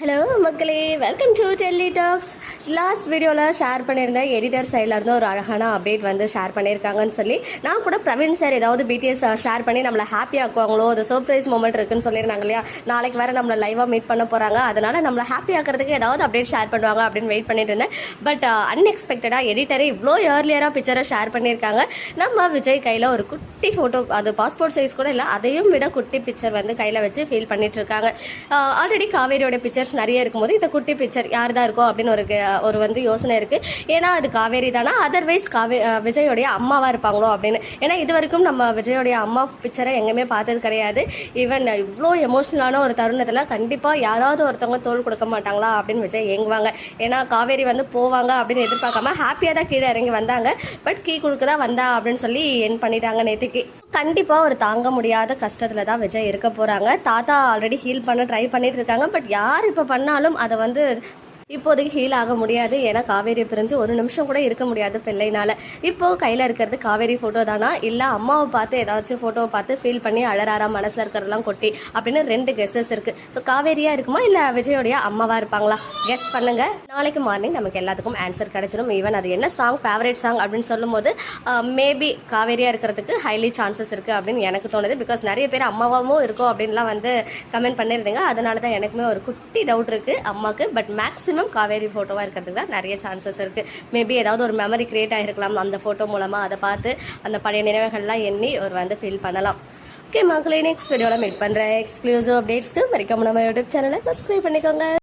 Hello மக்களே, welcome to Delhi talks. Last வீடியோவில் share பண்ணியிருந்தேன், எடிட்டர் சைடில் இருந்து ஒரு அழகான அப்டேட் வந்து ஷேர் பண்ணியிருக்காங்கன்னு சொல்லி. நான் கூட பிரவீன் சார் ஏதாவது பிடிஎஸ் ஷேர் பண்ணி நம்மளை ஹாப்பி ஆக்குவாங்களோ, அது சர்ப்ரைஸ் மூமெண்ட் இருக்குன்னு சொல்லியிருந்தாங்க இல்லையா. நாளைக்கு வேறு நம்மளை லைவாக மீட் பண்ண போகிறாங்க, அதனால் நம்மளை ஹாப்பி ஆக்கிறதுக்கு ஏதாவது அப்டேட் ஷேர் பண்ணுவாங்க அப்படின்னு வெயிட் பண்ணிட்டு இருந்தேன். பட் அன்எக்ஸ்பெக்டடாக எடிட்டரே இவ்வளோ ஏர்லியராக பிக்சரை ஷேர் பண்ணியிருக்காங்க. நம்ம விஜய் கையில் ஒரு குட்டி ஃபோட்டோ, அது பாஸ்போர்ட் சைஸ் கூட இல்லை, அதையும் விட குட்டி பிக்சர் வந்து கையில் வச்சு ஃபீல் பண்ணிட்டு இருக்காங்க. ஆல்ரெடி காவேரியோட பிக்சர்ஸ் நிறைய இருக்கும்போது இந்த குட்டி பிக்சர் யார் தான் இருக்கும் அப்படின்னு ஒரு வந்து யோசனை இருக்கு. ஏன்னா அது காவேரி தானா, அதர்வைஸ் விஜயோடைய அம்மாவா இருப்பாங்களோ அப்படின்னு. ஏன்னா இது வரைக்கும் நம்ம விஜயோடைய அம்மா பிக்சரை எங்கேயுமே பார்த்தது கிடையாது. ஈவன் இவ்வளோ எமோஷனலான ஒரு தருணத்தில் கண்டிப்பாக யாராவது ஒருத்தவங்க தோல் கொடுக்க மாட்டாங்களா அப்படின்னு விஜய் ஏங்குவாங்க. ஏன்னா காவேரி வந்து போவாங்க அப்படின்னு எதிர்பார்க்காம ஹாப்பியாக தான் கீழே இறங்கி வந்தாங்க. பட் கீ கொடுக்க தான் வந்தா அப்படின்னு சொல்லி என் பண்ணிட்டாங்க நேற்றுக்கு. கண்டிப்பாக ஒரு தாங்க முடியாத கஷ்டத்தில் தான் விஜய் இருக்க போகிறாங்க. தாத்தா ஆல்ரெடி ஹீல் பண்ண ட்ரை பண்ணிட்டு இருக்காங்க. பட் யார் இப்போ பண்ணாலும் அதை வந்து இப்போதைக்கு ஹீல் ஆக முடியாது. ஏன்னா காவேரி பிரிஞ்சு ஒரு நிமிஷம் கூட இருக்க முடியாது பிள்ளைனால. இப்போது கையில் இருக்கிறது காவேரி ஃபோட்டோ தானா, இல்லை அம்மாவை பார்த்து ஏதாச்சும் ஃபோட்டோவை பார்த்து ஃபீல் பண்ணி அழறாரா, மனசில் இருக்கிறதெல்லாம் கொட்டி அப்படின்னு 2 கெஸ்ஸஸ் இருக்குது. இப்போ காவேரியாக இருக்குமா இல்லை விஜயோடைய அம்மாவாக இருப்பாங்களா? கெஸ் பண்ணுங்க. நாளைக்கு மார்னிங் நமக்கு எல்லாத்துக்கும் ஆன்சர் கிடைச்சிடும். ஈவன் அது என்ன சாங், ஃபேவரட் சாங் அப்படின்னு சொல்லும் போது மேபி காவேரியாக இருக்கிறதுக்கு ஹைலி சான்சஸ் இருக்குது அப்படின்னு எனக்கு தோணுது. பிகாஸ் நிறைய பேர் அம்மாவாகவும் இருக்கும் அப்படின்லாம் வந்து கமெண்ட் பண்ணியிருந்தீங்க. அதனால தான் எனக்குமே ஒரு குட்டி டவுட் இருக்குது அம்மாவுக்கு. பட் மேக்ஸிமம் காவேரி ஃபோட்டோவாக இருக்கிறதுக்கு தான் நிறைய சான்சஸ் இருக்குது. மேபி ஏதாவது ஒரு மெமரி கிரியேட் ஆகிருக்கலாம் அந்த ஃபோட்டோ மூலமாக. அதை பார்த்து அந்த பழைய நினைவுகள்லாம் எண்ணி ஒரு வந்து ஃபீல் பண்ணலாம். ஓகே மக்களே, நெக்ஸ்ட் வீடியோவில் மீட் பண்ணுறேன். எக்ஸ்க்ளூசிவ் அப்டேட்ஸ்க்கு மறக்காம நம்ம யூடியூப் சேனலை சப்ஸ்கிரைப் பண்ணிக்கோங்க.